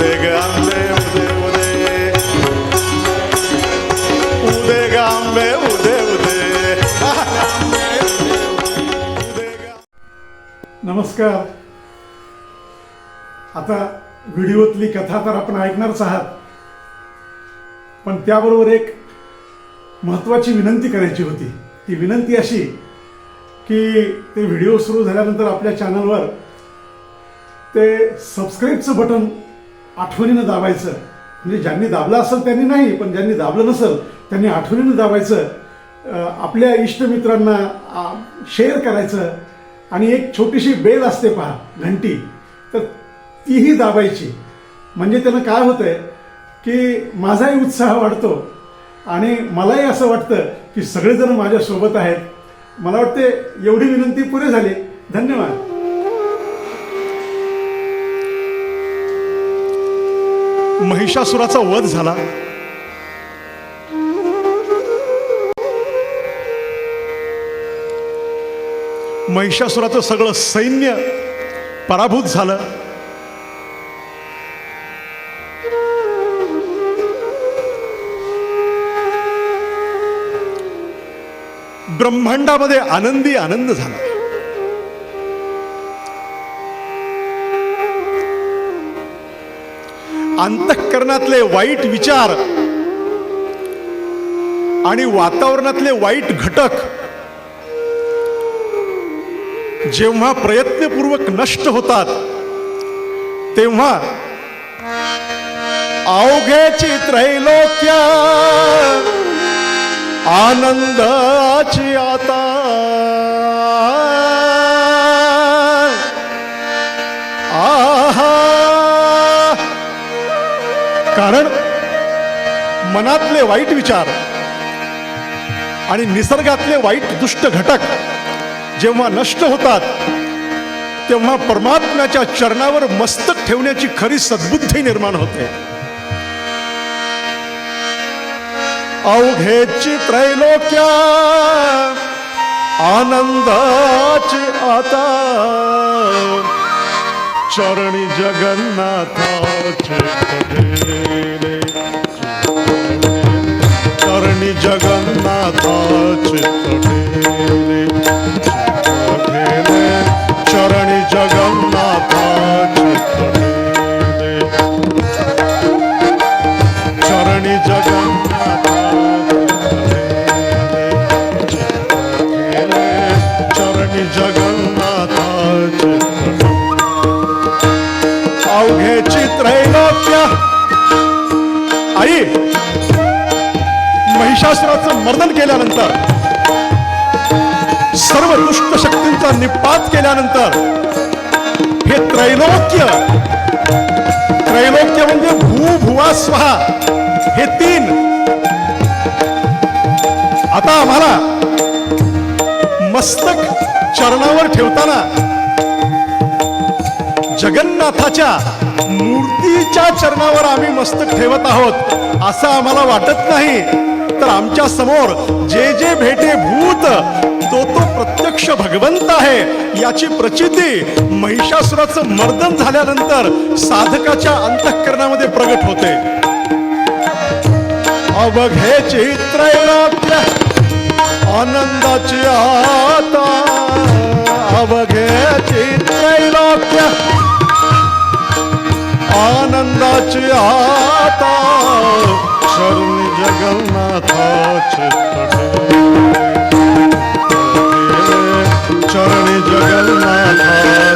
उदे ग आंबे उदे उदे उदे ग आंबे उदे उदे नमस्कार. आता व्हिडिओतली कथा तर आपण ऐकणारच आहात, पण त्याबरोबर एक महत्त्वाची विनंती करायची होती. ती विनंती अशी की ते व्हिडिओ सुरू झाल्यानंतर आपल्या चॅनलवर ते सबस्क्राईबचं बटन आठवणीनं दाबायचं. म्हणजे ज्यांनी दाबलं असेल त्यांनी नाही, पण ज्यांनी दाबलं नसेल त्यांनी आठवणीनं दाबायचं. आपल्या इष्टमित्रांना शेअर करायचं. आणि एक छोटीशी बेल असते पहा, घंटी, तर तीही दाबायची. म्हणजे त्यानं काय होतंय की माझाही उत्साह वाढतो आणि मलाही असं वाटतं की सगळेजण माझ्यासोबत आहेत. मला वाटते एवढी विनंती पुरे झाली. धन्यवाद. महिषासुराचा वध झाला. महिषासुराचं सगळं सैन्य पराभूत झालं. ब्रह्मांडामध्ये आनंदी आनंद झाला. अंतःकरणातले वाईट विचार आणि वातावरणातले वाईट घटक जेव्हा प्रयत्नपूर्वक नष्ट होतात तेव्हा अवघेची त्रैलोक्य आनंदाची आता आहा. कारण मनातले वाईट विचार आणि निसर्गातले वाईट दुष्ट घटक जेव्हा नष्ट होतात तेव्हा परमात्म्याच्या चरणावर मस्तक ठेवण्याची खरी सद्बुद्धी निर्माण होते. अवघेची त्रैलोक्य आनंदाची आता चरणी जगन्नाथाचे पडेले चरणी जगन्नाथाचे पडेले चरणी जगन्नाथाचे पडेले चरणी चरणी जगन्नाथाचे अवघेची त्रैलोक्य. आई महिषासुराचं मर्दन केल्यानंतर, सर्व दुष्ट शक्तींचा निपात केल्यानंतर हे त्रैलोक्य, त्रैलोक्य म्हणजे भू भुवा स्वहा, हे तीन आता आम्हाला मस्तक चरणावर ठेवताना जगन्नाथाच्या मूर्तीच्या चरणावर आम्ही मस्तक ठेवत आहोत असं आम्हाला वाटत नाही. तर आमच्या समोर जे जे भेटे भूत तो तो प्रत्यक्ष भगवंत आहे याची प्रचिती महिषासुराचं मर्दन झाल्यानंतर साधकाच्या अंतःकरणामध्ये प्रगट होते. अवघेची त्रैलोक्य आनंदाची आता अवघेची त्रैलोक्य आनंदाची आता चरणी जगन्नाथाचे चरणी जगन्नाथाचे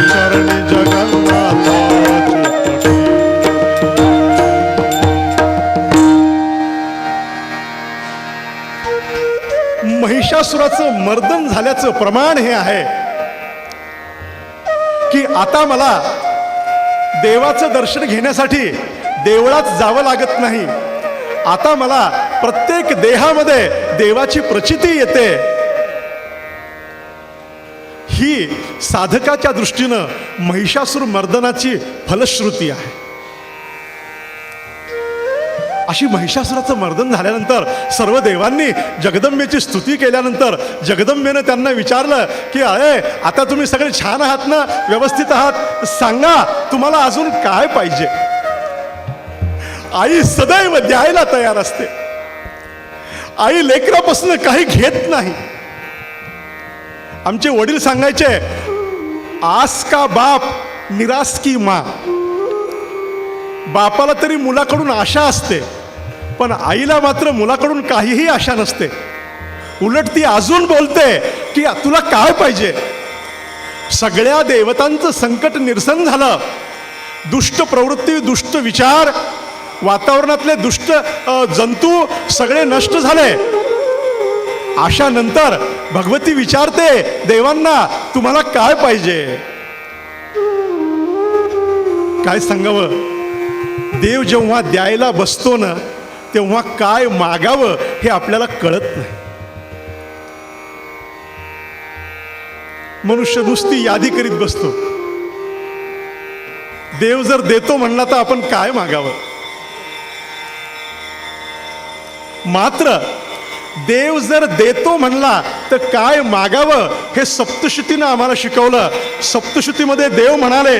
चरणी जगन्नाथाचे. महिषासुराचं मर्दन झाल्याचं प्रमाण हे आहे की आता मला देवाचं दर्शन घेण्यासाठी देवळात जावं लागत नाही. आता मला प्रत्येक देहामध्ये देवाची प्रचिती येते. ही साधकाच्या दृष्टीनं महिषासुर मर्दनाची फलश्रुती आहे. अशी महिषासुराचं मर्दन झाल्यानंतर सर्व देवांनी जगदंबेची स्तुती केल्यानंतर जगदंबेनं त्यांना विचारलं की अरे आता तुम्ही सगळे छान आहात ना, व्यवस्थित आहात, सांगा तुम्हाला अजून काय पाहिजे. आई सदैव द्यायला तयार असते. आई लेकरापासून काही घेत नाही. आमचे वडील सांगायचे, आस का बाप निराश की माँ. बापाला तरी मुलाकडून आशा असते, पण आईला मात्र मुलाकडून काहीही आशा नसते. उलट ती अजून बोलते की तुला काय पाहिजे. सगळ्या देवतांचं संकट निरसन झालं. दुष्ट प्रवृत्ती, दुष्ट विचार, वातावरणातले दुष्ट जंतू सगळे नष्ट झाले. अशा नंतर भगवती विचारते देवांना, तुम्हाला काय पाहिजे. काय सांगावं. देव जेव्हा द्यायला बसतो ना, तेव्हा काय मागावं हे आपल्याला कळत नाही. मनुष्य नुसती यादी करीत बसतो. देव जर देतो म्हणला तर आपण काय मागावं. मात्र देव जर देतो म्हणला तर काय मागावं हे सप्तशृतीनं आम्हाला शिकवलं. सप्तशृतीमध्ये देव म्हणाले,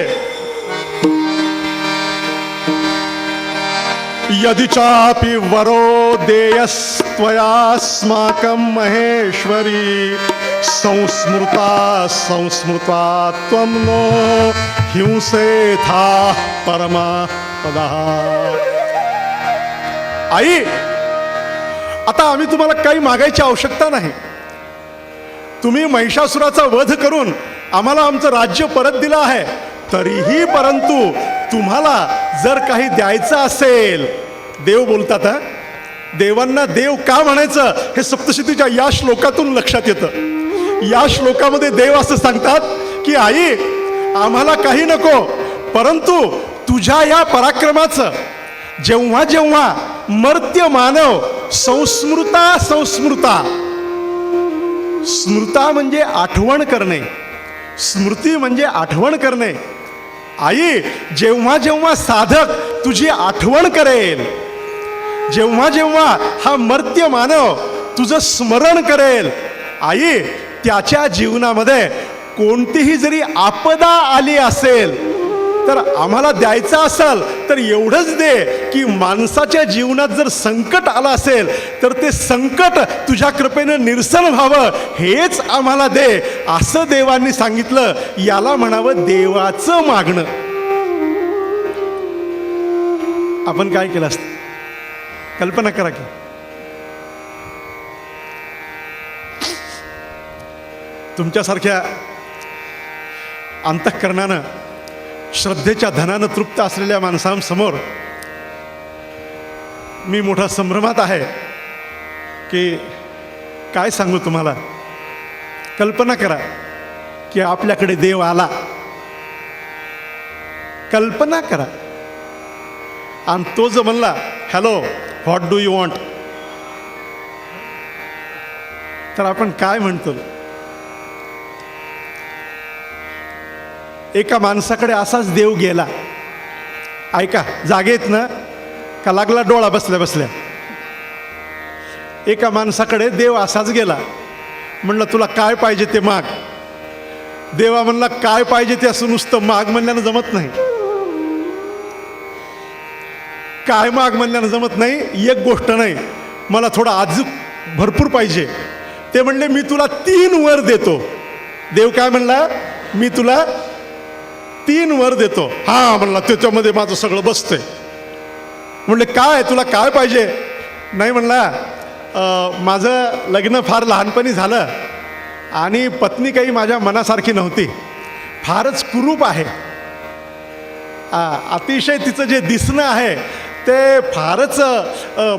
यदि चापि वरो देयस्त्वयास्माकं महेश्वरी संस्मृता संस्मृता त्वं नो हिंसेथा परमा पदा. आई, आता आम्ही तुम्हाला काही मागायची आवश्यकता नाही. तुम्ही महिषासुराचा वध करून आम्हाला आमचं राज्य परत दिलं आहे. तरीही परंतु तुम्हाला जर काही द्यायचं असेल, देव बोलतात हा. देवांना देव का म्हणायचं हे सप्तशतीच्या या श्लोकातून लक्षात येतं. या श्लोकामध्ये देव असं सांगतात की आई, आम्हाला काही नको, परंतु तुझ्या या पराक्रमाचं जेव्हा जेव्हा मर्त्य मानव संस्मृता संस्मृता, स्मृता म्हणजे आठवण करणे, स्मृती म्हणजे आठवण करणे. आई, जेव्हा जेव्हा साधक तुझी आठवण करेल, जेव्हा जेव्हा हा मर्त्य मानव तुझं स्मरण करेल, आई, त्याच्या जीवनामध्ये कोणतीही जरी आपदा आली असेल तर आम्हाला द्यायचं असेल तर एवढंच दे की माणसाच्या जीवनात जर संकट आलं असेल तर ते संकट तुझ्या कृपेनं निरसन व्हावं, हेच आम्हाला दे, असं देवांनी सांगितलं. याला म्हणावं देवाचं मागणं. आपण काय केलं असतं कल्पना करा की. तुमच्यासारख्या अंतःकरणानं श्रद्धेच्या धनानं तृप्त असलेल्या माणसांसमोर मी मोठा संभ्रमात आहे की काय सांगू तुम्हाला. कल्पना करा की आपल्याकडे देव आला. कल्पना करा आणि तो जो म्हणला, hello what do you want, तर आपण काय म्हणतो. एका माणसाकडे असाच देव गेला. ऐका, जागेत ना का लागला डोळा बसल्या बसल्या. एका माणसाकडे देव असाच गेला. म्हणलं तुला काय पाहिजे ते माग. देवा म्हणला काय पाहिजे ते असं नुसतं माग म्हणल्यानं जमत नाही. काय माग म्हणल्यानं जमत नाही. एक गोष्ट नाही, मला थोडं अजून भरपूर पाहिजे. ते म्हणले मी तुला 3 वर देतो. देव काय म्हणला, मी तुला 3 वर देतो. हा म्हणला, त्याच्यामध्ये माझं सगळं बसतंय. म्हणले काय, तुला काय पाहिजे. नाही म्हणला, माझं लग्न फार लहानपणी झालं आणि पत्नी काही माझ्या मनासारखी नव्हती, फारच कुरूप आहे. अतिशय तिचं जे दिसणं आहे ते फारच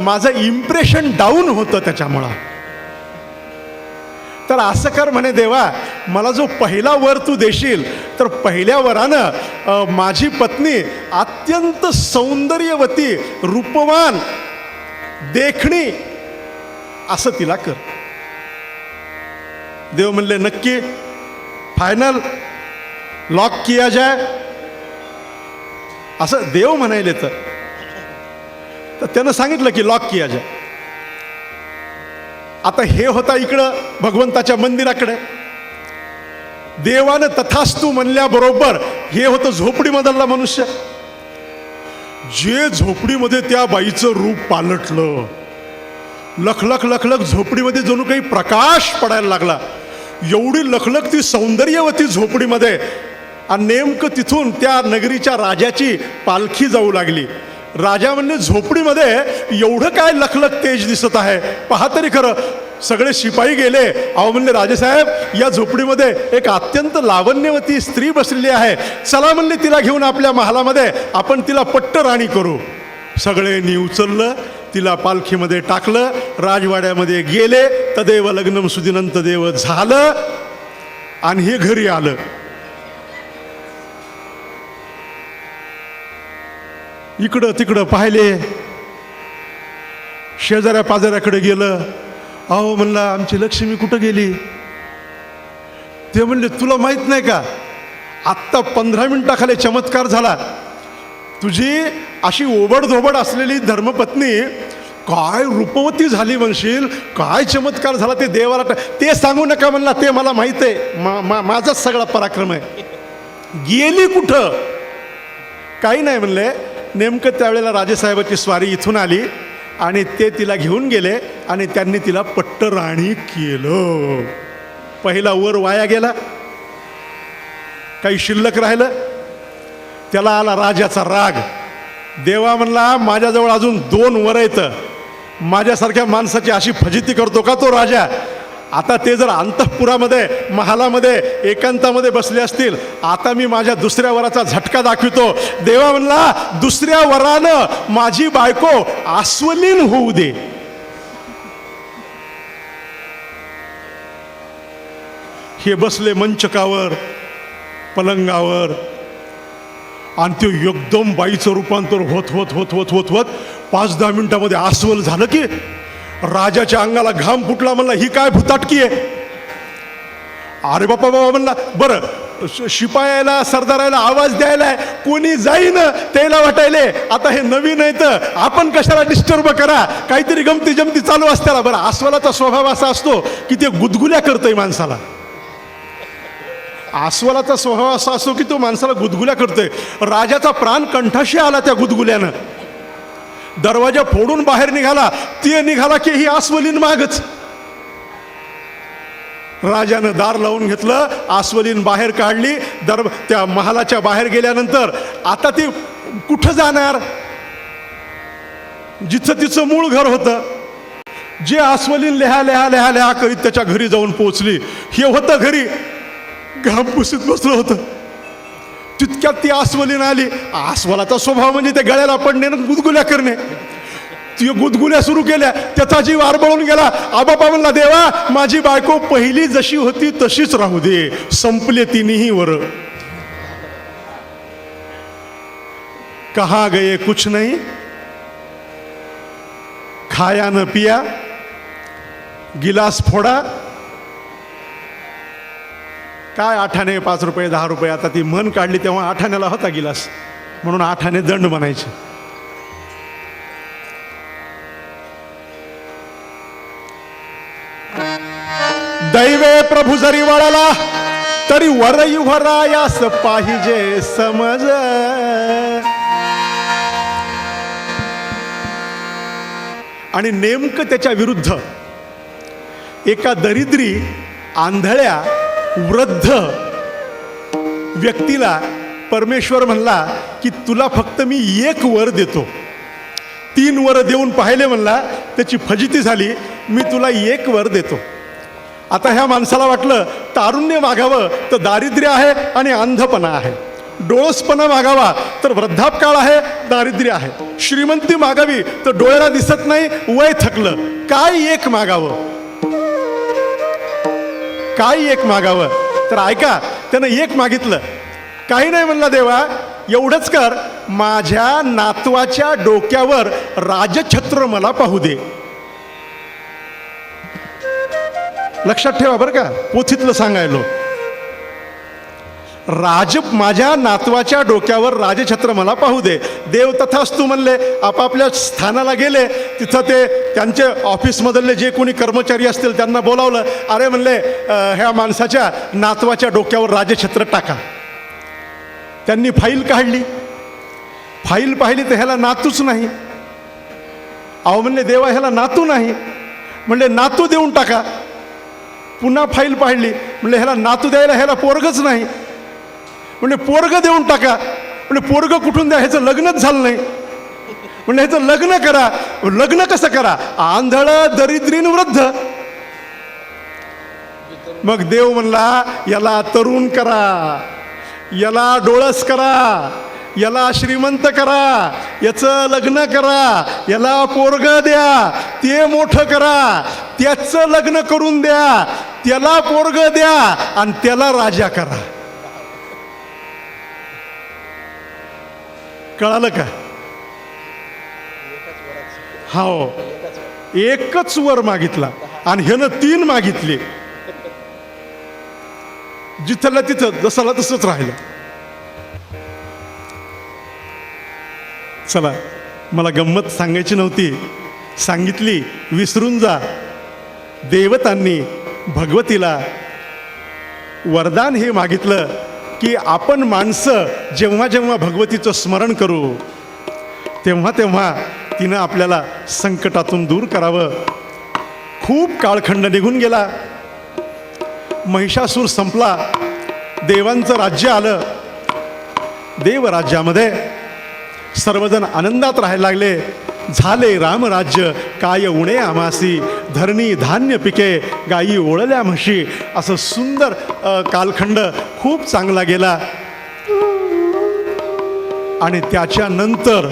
माझं इम्प्रेशन डाऊन होतं त्याच्यामुळं. तर असं कर म्हणे देवा, मला जो पहिला वर तू देशील तर पहिल्या वरानं माझी पत्नी अत्यंत सौंदर्यवती, रूपवान, देखणी असं तिला कर. देव म्हणले नक्की, फायनल, लॉक किया जाय, असं देव म्हणायले. तर तर त्यानं सांगितलं की लॉक किया जाय. आता हे होता इकडं भगवंताच्या मंदिराकडे. देवानं तथास्तू म्हणल्याबरोबर हे होतं झोपडीमधला मनुष्य. जे झोपडीमध्ये त्या बाईचं रूप पालटलं, लखलख लखलख झोपडीमध्ये जणू काही प्रकाश पडायला लागला. एवढी लखलख ती सौंदर्यवती झोपडीमध्ये. आणि नेमकं तिथून त्या नगरीच्या राजाची पालखी जाऊ लागली. राजा म्हणले झोपडीमध्ये एवढं काय लखलख तेज दिसत आहे, पहा तरी खरं. सगळे शिपाई गेले. अहो म्हणले राजेसाहेब, या झोपडीमध्ये एक अत्यंत लावण्यवती स्त्री बसलेली आहे, चला म्हणले तिला घेऊन आपल्या महालामध्ये आपण तिला पट्ट राणी करू. सगळ्यांनी उचललं, तिला पालखीमध्ये टाकलं, राजवाड्यामध्ये गेले. तदेव लग्नम सुदिनं तदेव झालं आणि हे घरी आलं. इकडं तिकडं पाहिले, शेजाऱ्या पाजाऱ्याकडे गेलं. अहो म्हणला आमची लक्ष्मी कुठं गेली? ते म्हणले तुला माहित नाही का, आत्ता 15 मिनिटाखाली चमत्कार झाला. तुझी अशी ओबडधोबड असलेली धर्मपत्नी काय रूपवती झाली म्हणशील, काय चमत्कार झाला ते देवाला ते सांगू नका म्हणला, ते मला माहित आहे, माझाच सगळा पराक्रम आहे. गेली कुठं? काही नाही म्हणले. नेमकं त्यावेळेला राजेसाहेबाची स्वारी इथून आली आणि ते तिला घेऊन गेले आणि त्यांनी तिला पट्ट राणी केलं. पहिला वर वाया गेला, काही शिल्लक राहिलं. त्याला आला राजाचा राग. देवा म्हणला माझ्याजवळ अजून 2 वर आहेत, माझ्यासारख्या माणसाची अशी फजिती करतो का तो राजा? आता ते जर अंतःपुरामध्ये महालामध्ये एकांतामध्ये बसले असतील, आता मी माझ्या दुसऱ्या वराचा झटका दाखवितो. देवा म्हणला दुसऱ्या वरानं माझी बायको आस्वलीन होऊ दे. हे बसले मंचकावर, पलंगावर, आणि ते एकदम बाईचं रूपांतर होत होत होत होत होत होत 5-10 मिनिटामध्ये आस्वल झालं की राजाच्या अंगाला घाम फुटला. म्हणला ही काय भुताटकी आहे? अरे बापा म्हणला, बरं शिपायाला सरदाराला आवाज द्यायला कोणी जाईन, त्याला वाटायले आता हे नवीन आहे तर आपण कशाला डिस्टर्ब करा, काहीतरी गमती जमती चालू असताना. बरं अस्वलाचा स्वभाव असा असतो की ते गुदगुल्या करतोय माणसाला. अस्वलाचा स्वभाव असा असतो की तो माणसाला गुदगुल्या करतोय. राजाचा प्राण कंठाशी आला त्या गुदगुल्यानं. दरवाजा फोडून बाहेर निघाला. ते निघाला की ही आस्वलीन मागच. राजानं दार लावून घेतलं, आस्वलीन बाहेर काढली. त्या महालाच्या बाहेर गेल्यानंतर आता ती कुठं जाणार? जिथं तिचं मूळ घर होतं. जे आस्वलीन लेहा लेहा लेहा लेहा करीत त्याच्या घरी जाऊन पोहोचली. हे होतं घरी, घाम पुसीत बसलं होतं. तितक्यात ती आस्वलीन आली. आस्वलाचा स्वभाव म्हणजे ते गळ्याला पडणे ना गुदगुल्या करणे. ती गुदगुल्या सुरू केल्या. त्याचा जीव आरबळून गेला. आबापा म्हणला देवा माझी बायको पहिली जशी होती तशीच राहू दे. संपले तिन्ही वर. कहा गए कुछ नहीं, खाया न पिया, गिलास फोडा. काय 8 आणे 5 रुपये 10 रुपये. आता ती म्हण काढली तेव्हा 8 आण्याला होता गिलास, म्हणून 8 आणे दंड म्हणायचे. दैवे प्रभू जरी वळाला तरी वर युवरायास पाहिजे समज. आणि नेमकं त्याच्या विरुद्ध एका दरिद्री आंधळ्या वृद्ध व्यक्तीला परमेश्वर म्हणला की तुला फक्त मी 1 वर देतो. 3 वर देऊन पाहिले म्हणला, त्याची फजिती झाली. मी तुला 1 वर देतो. आता ह्या माणसाला वाटलं तारुण्य मागावं तर दारिद्र्य आहे आणि अंधपणा आहे. डोळसपणा मागावा तर वृद्धापकाळ आहे, दारिद्र्य आहे. श्रीमंती मागावी तर डोळ्याला दिसत नाही, वय थकलं. काय 1 मागावं? काय 1 मागावं? तर ऐका, त्यानं 1 मागितलं. काही नाही म्हणला देवा, एवढंच कर, माझ्या नातवाच्या डोक्यावर राजछत्र मला पाहू दे. लक्षात ठेवा बरं का, पोथीतलं सांगायलो. माझ्या नातवाच्या डोक्यावर राजछत्र मला पाहू दे. देव तथास्तु म्हणले, आपापल्या स्थानाला गेले. तिथं ते त्यांचे ऑफिसमधले जे कोणी कर्मचारी असतील त्यांना बोलावलं. अरे म्हणले, ह्या माणसाच्या नातवाच्या डोक्यावर राजछत्र टाका. त्यांनी फाईल काढली. फाईल पाहिली तर ह्याला नातूच नाही. अहो म्हणले, देवा ह्याला नातू नाही. म्हणले, नातू देऊन टाका. पुन्हा फाईल पाहिली. म्हणले, ह्याला नातू द्यायला ह्याला पोरगच नाही. म्हणजे पोरग देऊन टाका. म्हणजे पोरग कुठून द्या, ह्याचं लग्नच झालं नाही. म्हणजे ह्याचं लग्न करा. लग्न कसं करा? आंधळ दरिद्रीन वृद्ध. मग देव म्हणला, याला तरुण करा, याला डोळस करा, याला श्रीमंत करा, याचं लग्न करा, याला पोरग द्या, ते मोठं करा, त्याचं लग्न करून द्या, त्याला पोरग द्या आणि त्याला राजा करा. कळालं का? हो, एकच वर मागितला आणि ह्यानं 3 मागितले. जिथलं तिथं जसाला तसंच राहिलं. चला, मला गंमत सांगायची नव्हती, सांगितली. विसरून जा. देवतांनी भगवतीला वरदान हे मागितलं की आपण माणसं जेव्हा जेव्हा भगवतीचं स्मरण करू तेव्हा तेव्हा तिनं आपल्याला संकटातून दूर करावं. खूप काळखंड निघून गेला. महिषासूर संपला. देवांचं राज्य आलं. देवराज्यामध्ये सर्वजण आनंदात राहायला लागले. झाले रामराज्य काय उणे आमासी, धरणी धान्य पिके गायी ओळल्या म्हशी. असं सुंदर कालखंड खूप चांगला गेला. आणि त्याच्यानंतर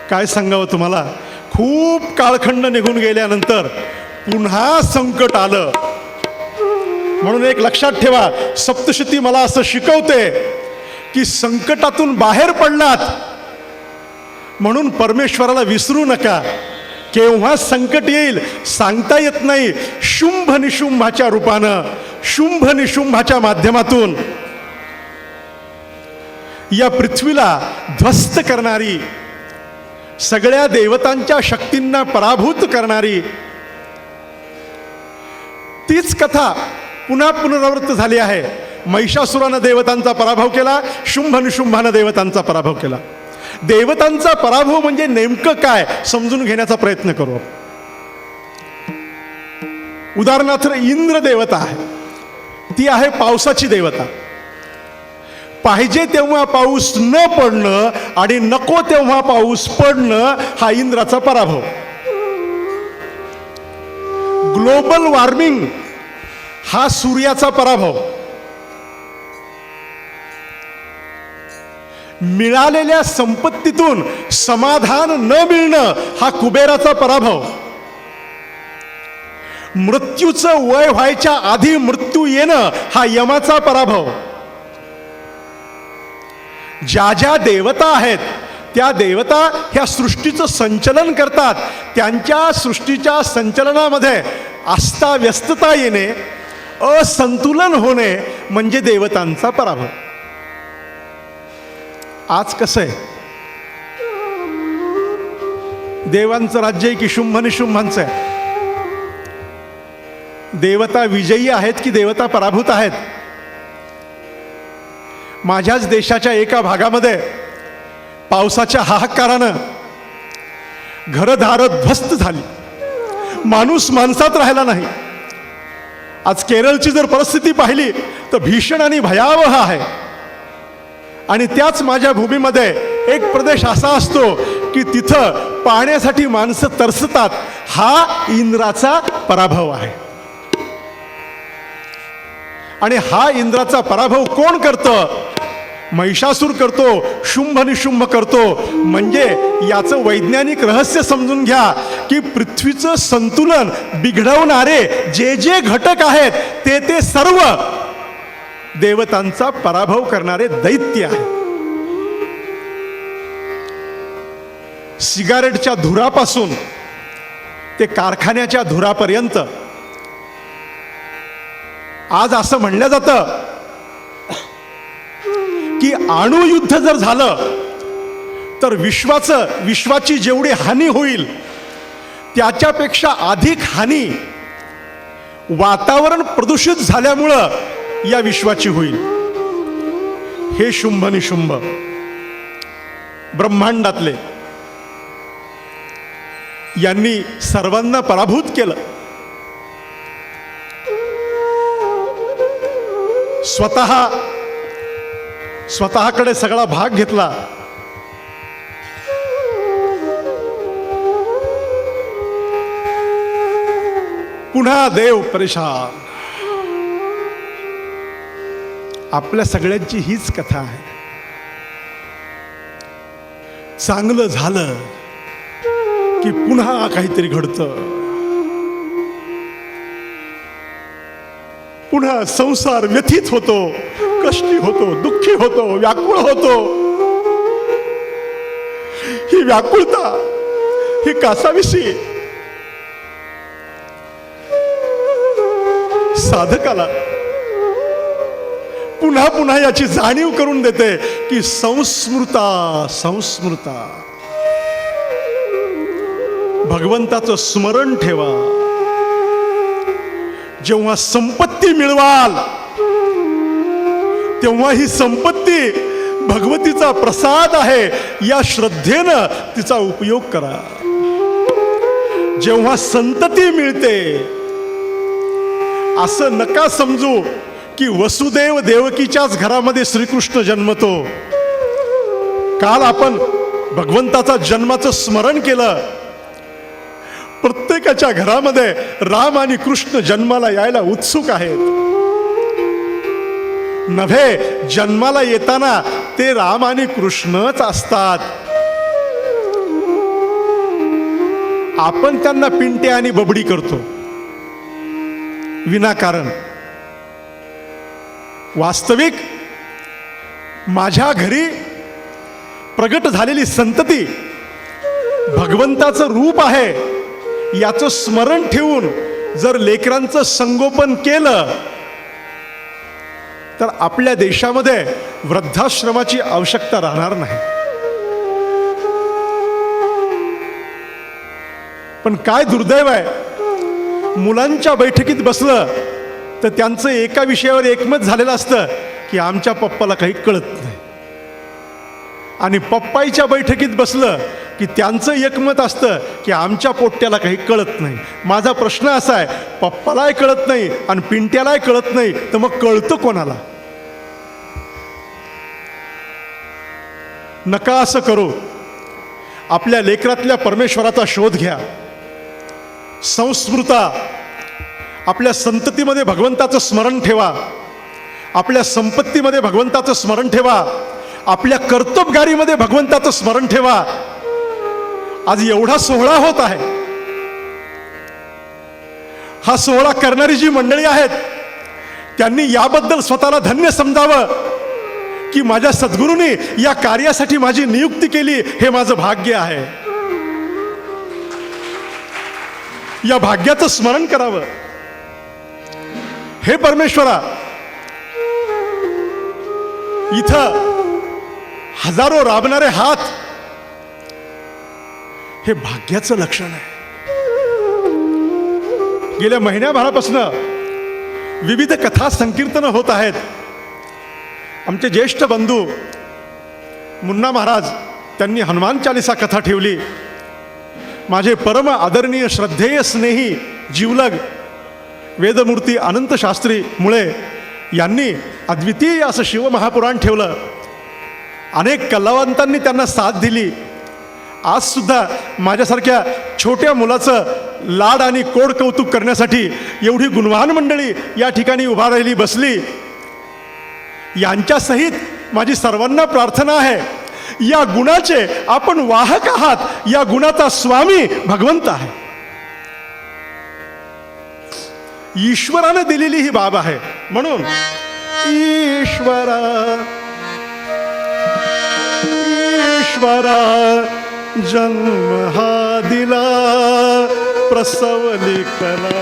काय सांगावं तुम्हाला, खूप काळखंड निघून गेल्यानंतर पुन्हा संकट आलं. म्हणून एक लक्षात ठेवा, सप्तशती मला असं शिकवते की संकटातून बाहेर पडलात म्हणून परमेश्वराला विसरू नका. केव्हा संकट येईल सांगता येत नाही. शुंभ निशुंभाच्या रूपानं, शुंभ निशुंभाच्या माध्यमातून या पृथ्वीला ध्वस्त करणारी, सगळ्या देवतांच्या शक्तींना पराभूत करणारी तीच कथा पुन्हा पुनरावृत्त झाली आहे. महिषासुरानं देवतांचा पराभव केला, शुंभ निशुंभानं देवतांचा पराभव केला. देवतांचा पराभव म्हणजे नेमकं काय समजून घेण्याचा प्रयत्न करू. उदाहरणार्थ इंद्र देवता आहे, ती आहे पावसाची देवता. पाहिजे तेव्हा पाऊस न पडणं आणि नको तेव्हा पाऊस पडणं हा इंद्राचा पराभव. ग्लोबल वॉर्मिंग हा सूर्याचा पराभव. मिळालेल्या संपत्तीतून समाधान न मिळणं हा कुबेराचा पराभव. मृत्यूचं वय व्हायच्या आधी मृत्यू येणं हा यमाचा पराभव. ज्या ज्या देवता आहेत त्या देवता ह्या सृष्टीचं संचलन करतात. त्यांच्या सृष्टीच्या संचलनामध्ये अस्ताव्यस्तता येणे, असंतुलन होणे म्हणजे देवतांचा पराभव. आज कसं आहे, देवांचं राज्य आहे की शुंभ निशुंभांचं आहे? देवता विजयी आहेत की देवता पराभूत आहेत? माझ्याच देशाच्या एका भागामध्ये पावसाच्या हाहाकारानं घरदारं ध्वस्त झाली. माणूस माणसात राहिला नाही. आज केरळची जर परिस्थिती पाहिली तर भीषण आणि भयावह आहे. आणि त्याच माझ्या भूमीमध्ये एक प्रदेश असा असतो की तिथं पाण्यासाठी माणसं तरसतात. हा इंद्राचा पराभव आहे. आणि हा इंद्राचा पराभव कोण करतं? महिषासूर करतो, शुंभ निशुंभ करतो. म्हणजे याचं वैज्ञानिक रहस्य समजून घ्या की पृथ्वीचं संतुलन बिघडवणारे जे जे घटक आहेत ते ते सर्व देवतांचा पराभव करणारे दैत्य आहे. सिगारेटच्या धुरापासून ते कारखान्याच्या धुरापर्यंत आज असं म्हणलं जातं अणुयुद्ध जर झालं तर विश्वाची जेवढी हानी होईल त्याच्यापेक्षा अधिक हानी वातावरण प्रदूषित झाल्यामुळं या विश्वाची होईल. हे शुंभ निशुंभ ब्रह्मांडातले यांनी सर्वांना पराभूत केलं. स्वतःकडे सगळा भाग घेतला. पुन्हा देव परेशान. आपल्या सगळ्यांची हीच कथा आहे. चांगलं झालं की पुन्हा काहीतरी घडतं. पुन्हा संसार व्यथित होतो, कष्टी होतो, दुःखी होतो, व्याकुळ होतो. ही व्याकुळता, ही कासाविसी साधकाला पुन्हा पुन्हा याची जाणीव करून देते की संस्मृता भगवंताचं स्मरण ठेवा. जेव्हा संपत्ती मिळवाल तेव्हा ही संपत्ती भगवतीचा प्रसाद आहे या श्रद्धेनं तिचा उपयोग करा. जेव्हा संतती मिळते असं नका समजू की वसुदेव देवकीच्याच घरामध्ये श्रीकृष्ण जन्मतो. काल आपण भगवंताचा जन्माचं स्मरण केलं. प्रत्येकाच्या घरामध्ये राम आणि कृष्ण जन्माला यायला उत्सुक आहेत. नव्हे, जन्माला येताना ते राम आणि कृष्णच असतात. आपण त्यांना पिंटे आणि बबडी करतो विनाकारण. वास्तविक माझ्या घरी प्रगट झालेली संतती भगवंताचं रूप आहे याचं स्मरण ठेवून जर लेकरांचं संगोपन केलं तर आपल्या देशामध्ये वृद्धाश्रमाची आवश्यकता राहणार नाही. पण काय दुर्दैव आहे, मुलांच्या बैठकीत बसलं तर त्यांचं एका विषयावर एकमत झालेलं असतं की आमच्या पप्पाला काही कळत नाही. आणि पप्पाईच्या बैठकीत बसलं की त्यांचं एकमत असतं की आमच्या पोट्ट्याला काही कळत नाही. माझा प्रश्न असा आहे, पप्पालाही कळत नाही आणि पिंट्यालाही कळत नाही तर मग कळतं कोणाला? नका असं करू. आपल्या लेकरातल्या परमेश्वराचा शोध घ्या. संस्मृता, आपल्या संततीमध्ये भगवंताचं स्मरण ठेवा. आपल्या संपत्तीमध्ये भगवंताचं स्मरण ठेवा. आपल्या कर्तबगारीमध्ये भगवंताचं स्मरण ठेवा. आज एवढा सोहळा होत आहे. हा सोहळा करणारी जी मंडळी आहेत त्यांनी याबद्दल स्वतःला धन्य समजावं की माझ्या सद्गुरूंनी या कार्यासाठी माझी नियुक्ती केली, हे माझं भाग्य आहे. या भाग्याचं स्मरण करावं. हे परमेश्वरा, इथं हजारो राबणारे हात हे भाग्याचं लक्षण आहे. गेल्या महिन्याभरापासून विविध कथा संकीर्तन होत आहेत. आमचे ज्येष्ठ बंधू मुन्ना महाराज त्यांनी हनुमान चालिसा कथा ठेवली. माझे परम आदरणीय श्रद्धेय स्नेही जीवलग वेदमूर्ती अनंत शास्त्री मुळे यांनी अद्वितीय असं शिवमहापुराण ठेवलं. अनेक कलावंतांनी त्यांना साथ दिली. आज सुद्धा माझ्यासारख्या छोट्या मुलाचं लाड आणि कोड कौतुक करण्यासाठी एवढी गुणवान मंडळी या ठिकाणी उभा राहिली, बसली. यांच्यासहित माझी सर्वांना प्रार्थना आहे, या गुणाचे आपण वाहक आहात. या गुणाचा स्वामी भगवंत आहे. ईश्वरानं दिलेली ही बाब आहे. म्हणून ईश्वरा जन्म हा दिला, प्रसवली कला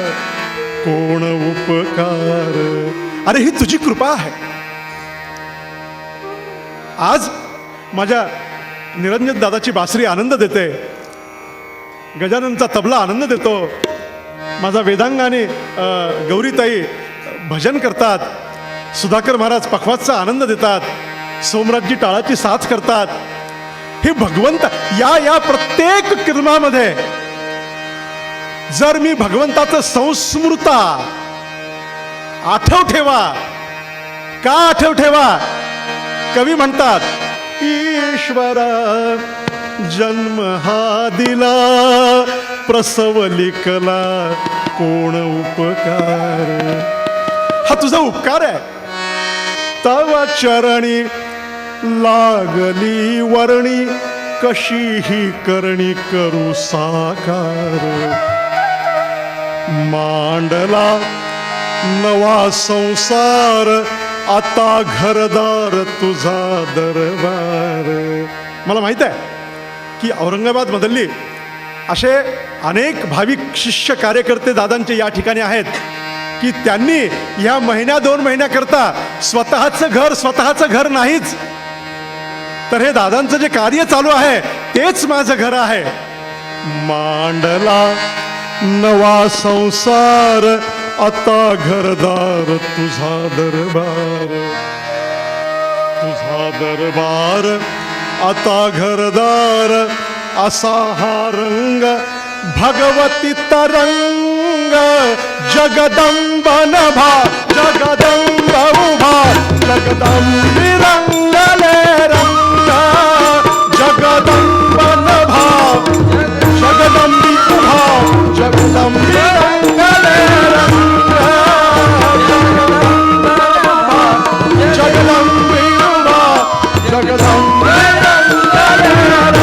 कोण उपकार. अरे ही तुझी कृपा आहे. आज माझ्या निरंजन दादाची बासरी आनंद देते, गजाननचा तबला आनंद देतो, माझा वेदांग आणि गौरीताई भजन करतात, सुधाकर महाराज पखवाजचा आनंद देतात, सोमराजजी टाळाची साथ करतात. हे भगवंत या प्रत्येक कर्मामध्ये जर मी भगवंताचं संस्मृता आठव ठेवा. का आठव ठेवा? कवी म्हणतात, ईश्वरा जन्म हा दिला, प्रसवली कला कोण उपकार. हा तुझा उपकार आहे. तव चरणी लागली वर्णी, कशी ही करणी करू साकार. मांडला नवा संसार, आता घरदार तुझा दरबार. मला माहित आहे की औरंगाबाद मधली असे अनेक भाविक शिष्य कार्यकर्ते दादांचे या ठिकाणी आहेत की त्यांनी ह्या महिन्या 2 महिन्याकरता स्वतःचं घर नाहीच, तर हे दादांचं जे कार्य चालू आहे तेच माझं घर आहे. मांडला नवा संसार, आता घरदार तुझा दरबार. तुझा दरबार आता घरदार, असा हा रंग भगवती तरंग. जगदंब नभा जगदंब उभा, जगदंबी रंगले रंग. जगदंब नभा जगदंबी उभा, जगदंबी रंगले रंग. जगदंबी उभा, जगदंबी रंगले रंग.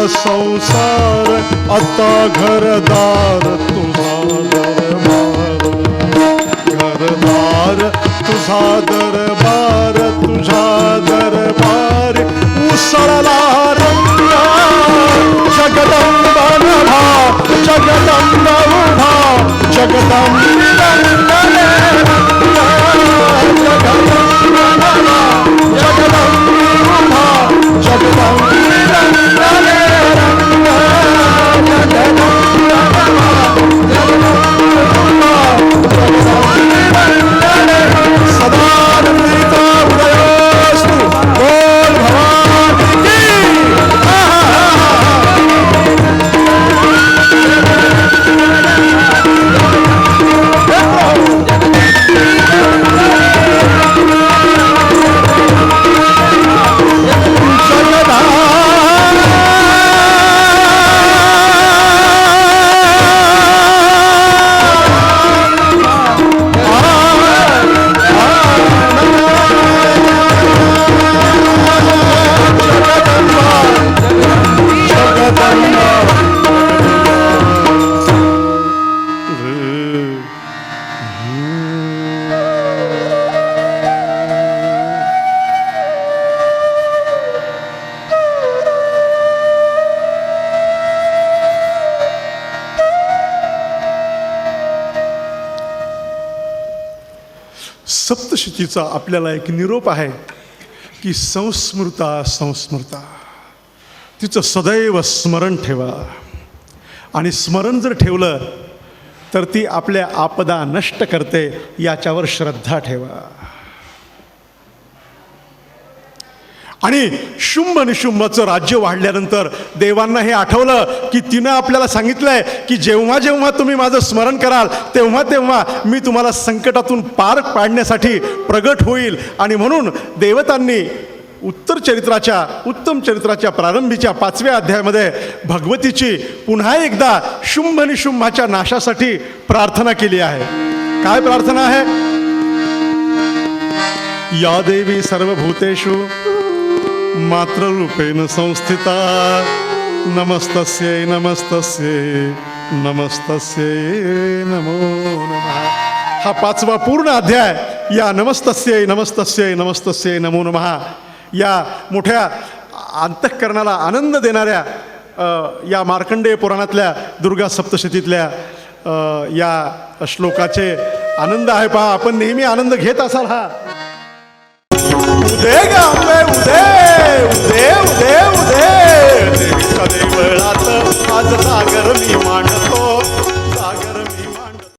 संसार, आता घरदार तुझा दरबार. घरदार तुझा दरबार, तुझा दरबार. उसळला रंग जगदंब नभा, जगदंब उभा, जगदंबी रंगले रंग. जगदंब नभा जगदंबी उभा, जगदंबी रंगले रंग. जगदंब नभा जगदंब उभा, जगदंबी रंगले रंग. सदानंदिता उदयोस्तु. बोल भवानी की. सप्तशतीचा आपल्याला एक निरोप आहे की संस्मृता संस्मृता, तिचं सदैव स्मरण ठेवा. आणि स्मरण जर ठेवलं तर ती आपल्या आपदा नष्ट करते, याच्यावर श्रद्धा ठेवा. आणि शुंभ निशुंभचं राज्य वाढल्यानंतर देवांना हे आठवलं की तिनं आपल्याला सांगितलंय की जेव्हा जेव्हा तुम्ही माझं स्मरण कराल तेव्हा तेव्हा मी तुम्हाला संकटातून पार पाडण्यासाठी प्रगट होईल. आणि म्हणून देवतांनी उत्तम चरित्राच्या प्रारंभीच्या 5व्या अध्यायामध्ये भगवतीची पुन्हा एकदा शुंभ निशुंभाच्या नाशासाठी प्रार्थना केली आहे. काय प्रार्थना आहे? या देवी सर्वभूतेषु मातृरूपेण संस्थिता नमस्तस्यै नमस्तस्यै नमस्तस्यै नमो नमः. हा 5वा पूर्ण अध्याय या नमस्तस्यै नमस्तस्यै नमस्तस्यै नमो नमः या मोठ्या अंतःकरणाला आनंद देणाऱ्या या मार्कंडेय पुराणातल्या दुर्गा सप्तशतीतल्या या श्लोकाचे आनंद आहे. पहा, आपण नेहमी आनंद घेत असाल. हा उदय ग अंबे उदय.